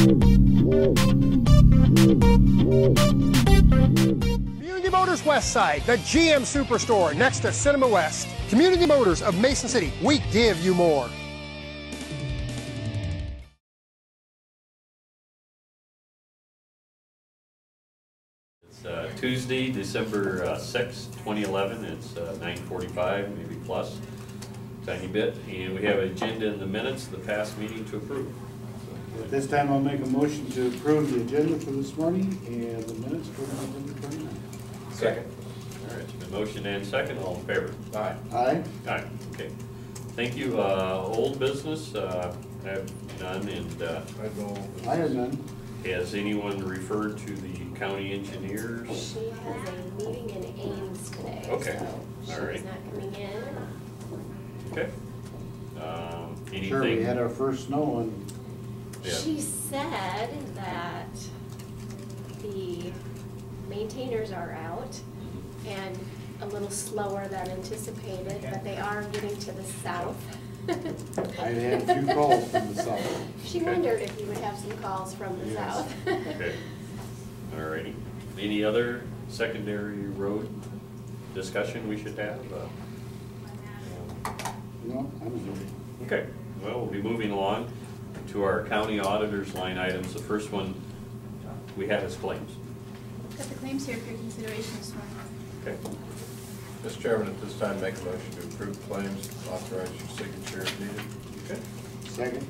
Community Motors West Side, the GM Superstore next to Cinema West. Community Motors of Mason City, we give you more. It's Tuesday, December 6th, 2011. It's 9:45, maybe plus, tiny bit. And we have an agenda in the minutes, the past meeting to approve. At this time, I'll make a motion to approve the agenda for this morning and the minutes for November 29th. Second. All right, it's been motion and second. All in favor? Aye. Aye. Aye. Okay. Thank you. Old business, I have none. And I have none. has anyone referred to the county engineers? She has a meeting in Ames today. Okay. So All right. she's not coming in. Okay. Anything? Sure, we had our first snow and Yeah. She said that the maintainers are out and a little slower than anticipated, but they are getting to the south. I had a few calls from the south. She wondered if you would have some calls from the south. Okay. All righty. Any other secondary road discussion we should have? No, I don't know. Okay. Well, we'll be moving along to our county auditor's line items. The first one we have is claims. Got the claims here for your consideration this morning. Okay. Mr. Chairman, at this time, make a motion to approve claims, authorize your signature if needed. Okay. Second.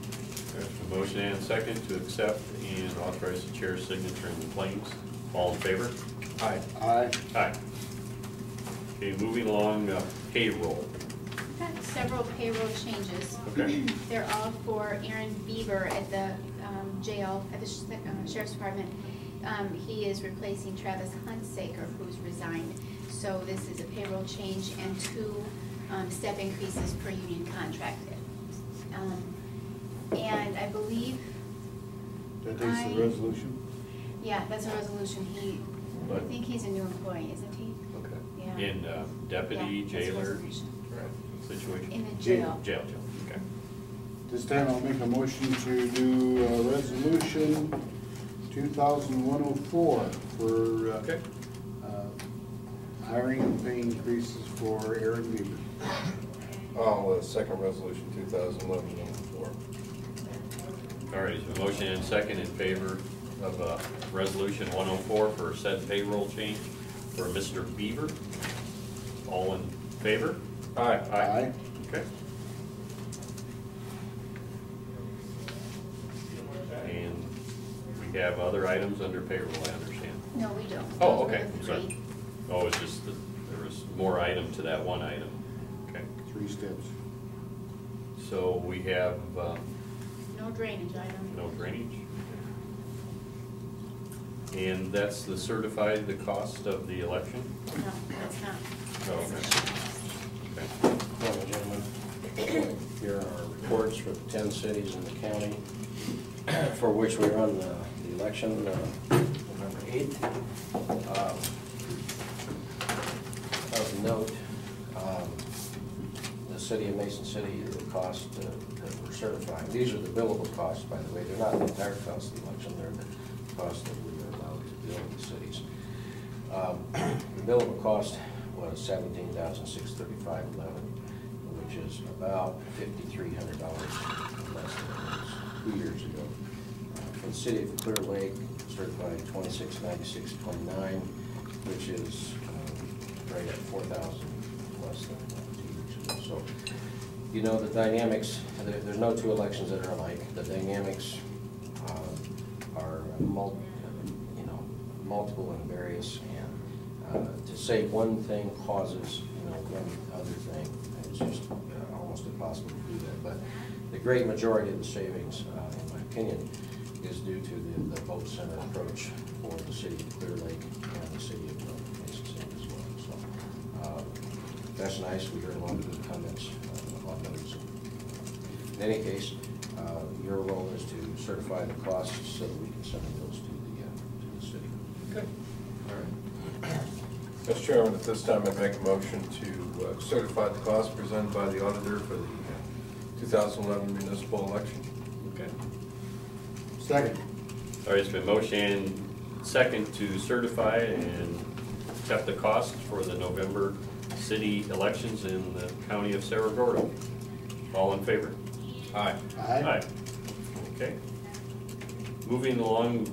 There's a motion and second to accept and authorize the chair's signature in the claims. All in favor? Aye. Aye. Aye. Okay, moving along, payroll. Got several payroll changes. Okay. They're all for Aaron Bieber at the jail, at the Sheriff's Department. He is replacing Travis Hunsaker, who's resigned. So this is a payroll change and 2 step increases per union contract. And I believe... That takes the resolution? Yeah, that's a resolution. I think he's a new employee, isn't he? Okay. Yeah. And deputy, Yeah, that's a jailer, resolution. situation? In the jail. Jail, okay. This time, I'll make a motion to do resolution 2001-04 for Okay. hiring and pay increases for Aaron Weaver. I'll second resolution 2011-04. All right, is a motion and second in favor of resolution 104 for said payroll change for Mr. Beaver? All in favor? Aye. Aye. Okay. And we have other items under payroll, I understand. No, we don't. Oh, Those were okay, the I'm sorry. 3. Oh, it's just that there was more item to that one item. Okay. 3 steps. So we have No drainage item. no drainage. And that's the certified, the cost of the election? No, that's not. Oh, okay. Hello, gentlemen. Here are our reports for the 10 cities in the county for which we run the election November 8th. Of note, the city of Mason City, the cost that we're certifying. These are the billable costs, by the way. They're not the entire cost of the election. They're the cost that we are allowed to bill the cities. The billable cost was $17,635.11, which is about $5,300 less than it was 2 years ago. For the city of Clear Lake, certified $26,9629, which is right at $4,000 less than 2 years ago. So, you know, the dynamics. There's no 2 elections that are alike. The dynamics are multiple and various, and to say one thing causes one other thing, it's just almost impossible to do that. But the great majority of the savings, in my opinion, is due to the vote center approach for the city of Clear Lake and the city of Mason City as well. So that's nice. We heard a lot of good comments on those. In any case, your role is to certify the costs so that we can send those to the city. Okay. All right. Mr. Chairman, at this time, I make a motion to certify the costs presented by the auditor for the 2011 municipal election. Okay. Second. All right, it's been motion second to certify and accept the cost for the November city elections in the county of Cerro Gordo. All in favor? Aye. Aye. Okay. Moving along,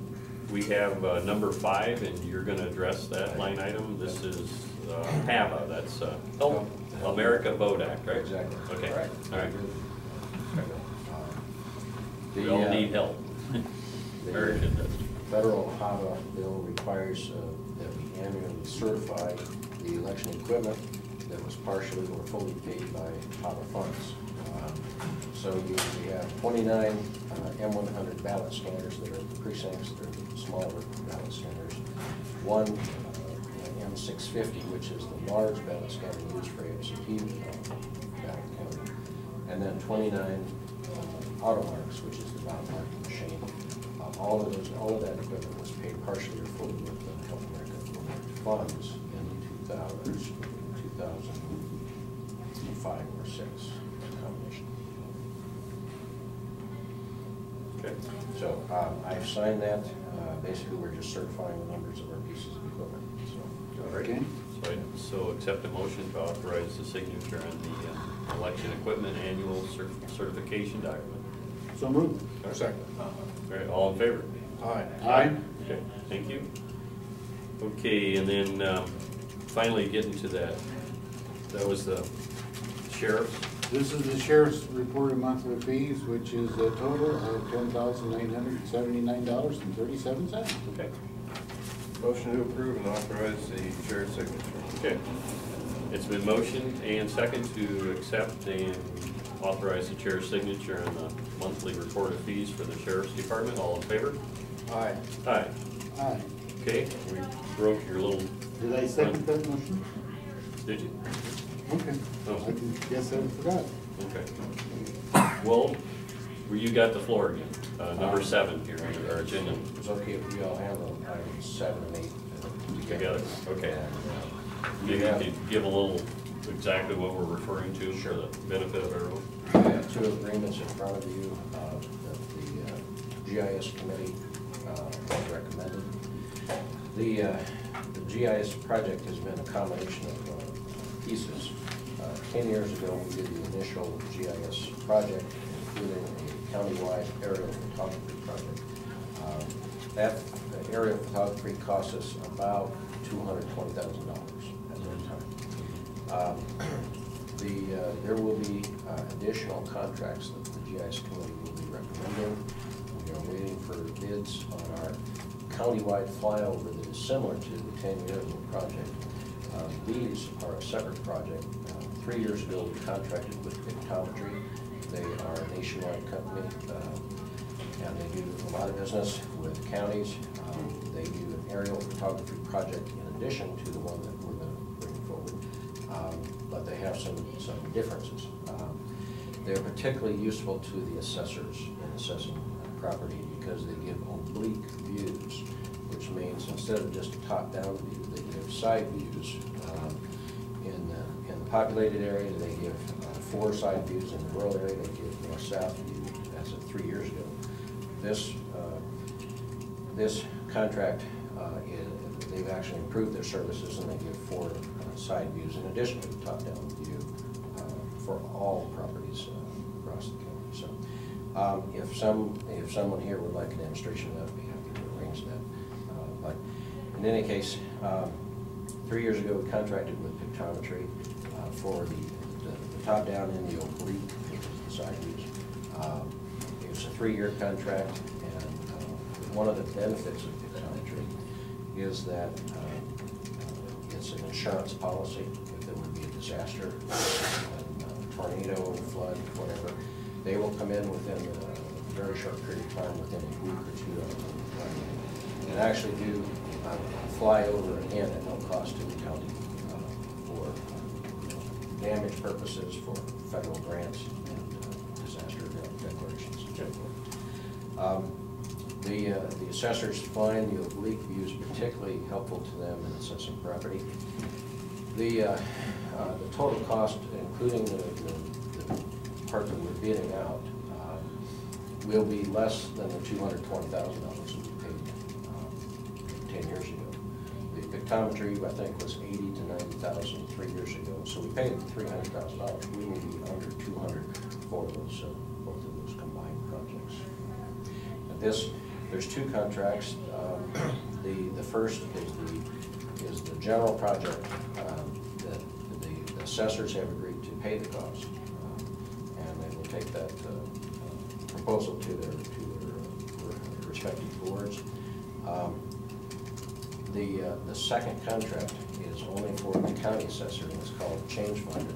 we have number 5, and you're gonna address that line item. This is HAVA, that's Help America Vote Act, right? Exactly. Okay, Right. all right. The, We all need help. the American does. federal HAVA bill requires that we annually certify the election equipment that was partially or fully paid by HAVA funds. So we have 29 M100 ballot scanners that are precincts, they're the smaller ballot scanners. One M650, which is the large ballot scanner used for absentee ballot counting. And then 29 Automarks, which is the ballot marking machine. All of that equipment was paid partially or fully with the Help America funds in 2005 or 6 combination. Okay. So I've signed that. Basically, we're just certifying the numbers of our pieces of equipment. So, All right. So accept a motion to authorize the signature on the election equipment annual certification document. So moved. Second. All right, all in favor? Aye. Aye. Okay, thank you. Okay, and then finally getting to that was the sheriff's. This is the sheriff's reported monthly fees, which is a total of $10,979.37. Okay. Motion to approve and authorize the chair's signature. Okay. It's been motioned and second to accept and authorize the chair's signature on the monthly report of fees for the sheriff's department. All in favor? Aye. Aye. Aye. Okay, we broke your little, Did I second that motion? did you? Okay. Oh. I guess I forgot. Okay. Well, you got the floor again. Number 7 here on our agenda. it's okay if we all handle items 7 and 8 Together, okay. And, Maybe you could give a little exactly what we're referring to for the benefit of everyone. I have 2 agreements in front of you that the GIS committee has recommended. The GIS project has been a combination of pieces. 10 years ago, we did the initial GIS project, including a countywide aerial photography project. That aerial photography cost us about $220,000 at that time. There will be additional contracts that the GIS committee will be recommending. We are waiting for bids on our countywide flyover that is similar to the 10-year project. These are a separate project. 3 years ago, we contracted with Pictometry. They are a nationwide company, and they do a lot of business with counties. They do an aerial photography project in addition to the one that we're going to bring forward, but they have some differences. They're particularly useful to the assessors in assessing property because they give oblique views, which means instead of just a top-down view, they give side views. In the populated area, they give 4 side views. In the rural area, they give north-south view as of 3 years ago. This contract, they've actually improved their services, and they give 4 side views in addition to the top-down view for all properties across the county. So, if someone here would like a demonstration of that, I'd be happy to arrange that. But in any case, 3 years ago, we contracted with Pictometry for the top-down and the oblique, the side views. It was a 3-year contract, and one of the benefits of Pictometry is that it's an insurance policy. If there would be a disaster, a tornado, flood, whatever, they will come in within a very short period of time, within a week or 2 of them, and actually do fly over again at no cost to the county for damage purposes, for federal grants, and disaster declarations and so forth. The assessors find the oblique views particularly helpful to them in assessing property. The total cost, including the part that we're bidding out, will be less than the $220,000 that we paid 10 years ago. The pictometry, I think, was 80 to 90,000 3 years ago, so we paid $300,000. We may be under 200 for those, both of those combined projects. And there's two contracts. The first is the general project that the assessors have agreed to pay the cost, and they will take that proposal to their respective boards. The second contract is only for the county assessor, and it's called Change Finder.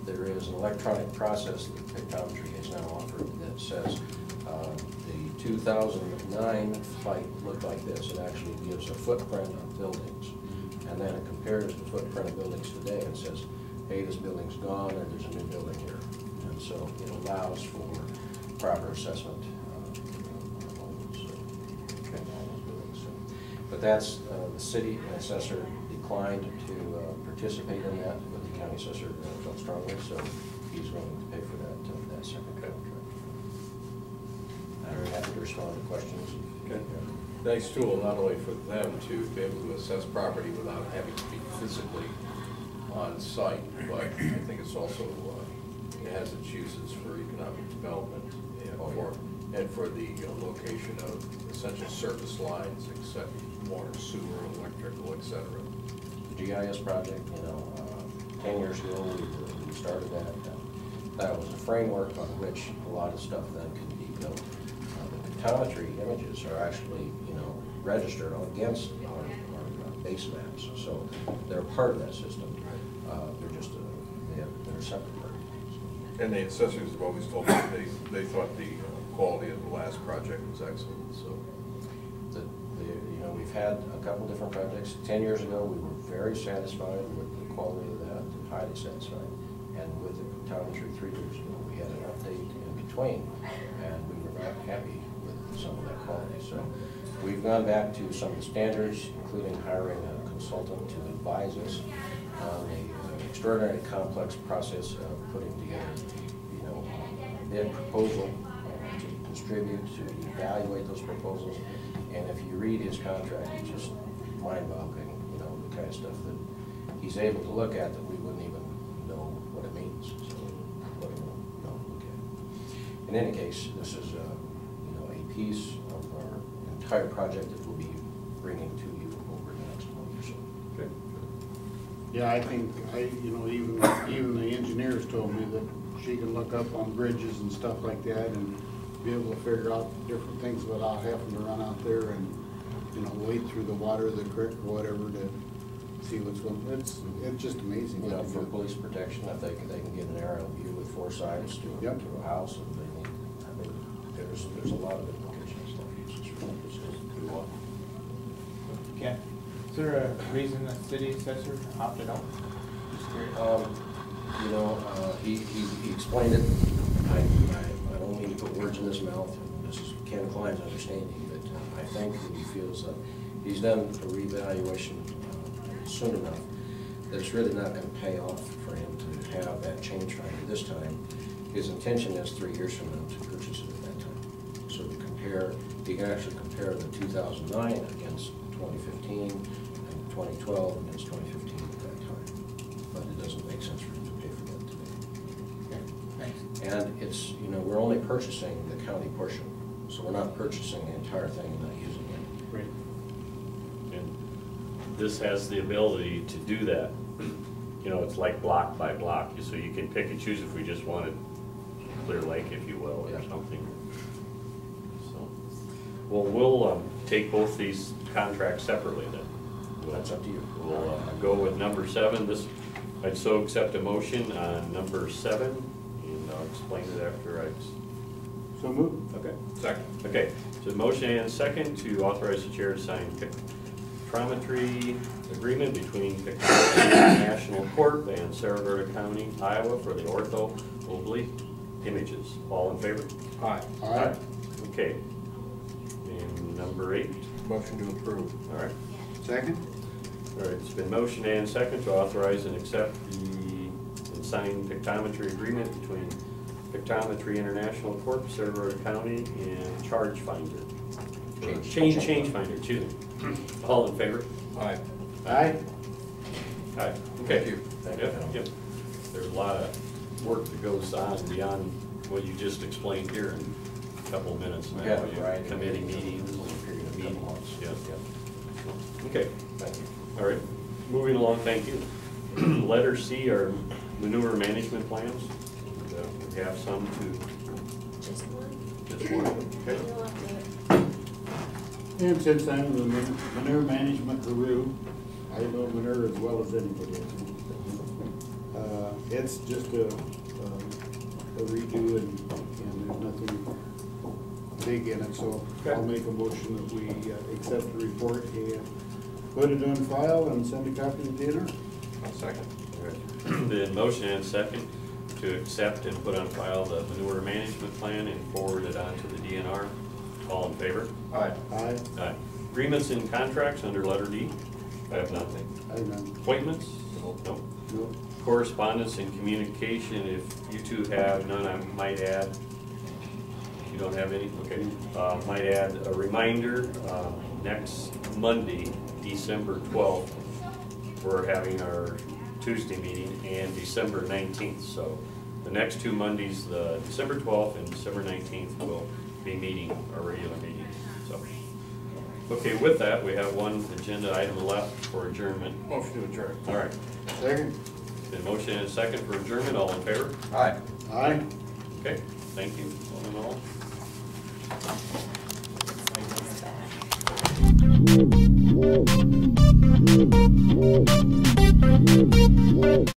There is an electronic process that pictometry has now offered that says the 2009 site looked like this. It actually gives a footprint of buildings, and then it compares the footprint of buildings today and says, hey, this building's gone, or there's a new building here. And so it allows for proper assessment of all those buildings. But that's, the city assessor declined to participate in that, but the county assessor felt strongly, so he's going to pay for that second contract. I'm happy to respond to questions. Okay. Nice tool, not only for them to be able to assess property without having to be physically on site, but I think it's also, it has its uses for economic development and for the location of essential service lines, except water, sewer, electrical, etc. The GIS project, 10 years ago we started that. That was a framework on which a lot of stuff then can be built. The pictometry images are actually, registered against our base maps, so they're part of that system. They're just they're a separate part. And the assessors have always told me they thought the quality of the last project was excellent. So, we've had a couple different projects. 10 years ago, we were very satisfied with the quality of that, highly satisfied. And with the pictometry 3 years ago, we had an update in between, and we were not happy with some of that quality. So we've gone back to some of the standards, including hiring a consultant to advise us on the extraordinarily complex process of putting together, a bid proposal to distribute, to evaluate those proposals. And if you read his contract, it's just mind-boggling, the kind of stuff that he's able to look at that we wouldn't even know what it means. So, look at. In any case, this is a piece of our entire project that we'll be bringing to you over the next month or so. Okay. Yeah, I think, even the engineers told me that she can look up on bridges and stuff like that and be able to figure out different things without having to run out there and, wade through the water of the creek or whatever to see what's going on. It's just amazing. For police protection, if they can get an aerial view with 4 sides to a house, and they need, there's a lot of implications. Okay. Is there a reason the city assessor opted out? Just curious. He explained it. I don't mean to put words in his mouth. This is Ken Klein's understanding, but I think that he feels that he's done a reevaluation soon enough that it's really not going to pay off for him to have that change finder this time. His intention is 3 years from now to purchase it at that time. So to compare, he can actually compare the 2009 against 2015 and 2012 against 2015 at that time. But it doesn't make sense for him to pay for that today. Okay, thanks. And it's, we're only purchasing the county portion. So we're not purchasing the entire thing and not using it. Great. And this has the ability to do that. It's like block by block, so you can pick and choose if we just wanted Clear Lake, if you will, or something. So, well, we'll take both these contracts separately then. That's up to you. We'll go with number 7. I'd so accept a motion on number 7, and I'll explain it after I. So moved. Okay. Second. Okay, so motion and second to authorize the chair to sign pictometry agreement between Pictometry National Corp and Sarasota County, Iowa for the ortho oblique images. All in favor? Aye. Aye. Okay. And number 8. Motion to approve. All right. Second? All right, it's been motion and second to authorize and accept and sign pictometry agreement between Pictometry International Corp, Sarasota County, and Charge Finder. Change Finder, excuse me. All in favor? Aye. Aye? Aye. Okay. Thank you. Thank you. Yep, yep. There's a lot of work that goes on beyond what you just explained here in a couple of minutes. now. Yeah, You- right. Committee meetings, Period of meetings, couple months. yes. Yep. Okay, Thank you. all right. Moving along, thank you. Letter C are manure management plans. And, we have some to, Just one? just one, okay? You'll update. And since I'm the manure management guru, I know manure as well as anybody else. It's just a redo and there's nothing big in it, so Okay. I'll make a motion that we accept the report and put it on file and send a copy to dinner. I'll second. All right. Then motion and second to accept and put on file the manure management plan and forward it on to the DNR. All in favor? Aye. Aye. Aye. Agreements and contracts under letter D? I have nothing. I know. Appointments? No. No. Correspondence and communication, if you two have none, I might add. You don't have any? Okay. Might add a reminder, next Monday, December 12th, we're having our Tuesday meeting, and December 19th. So the next two Mondays, the December 12th and December 19th, will be meeting our regular meeting. So, okay, with that, we have one agenda item left for adjournment. Motion to adjourn. All right. Second. Then motion and second for adjournment, all in favor? Aye. Aye. Okay, thank you, all in all. It's back.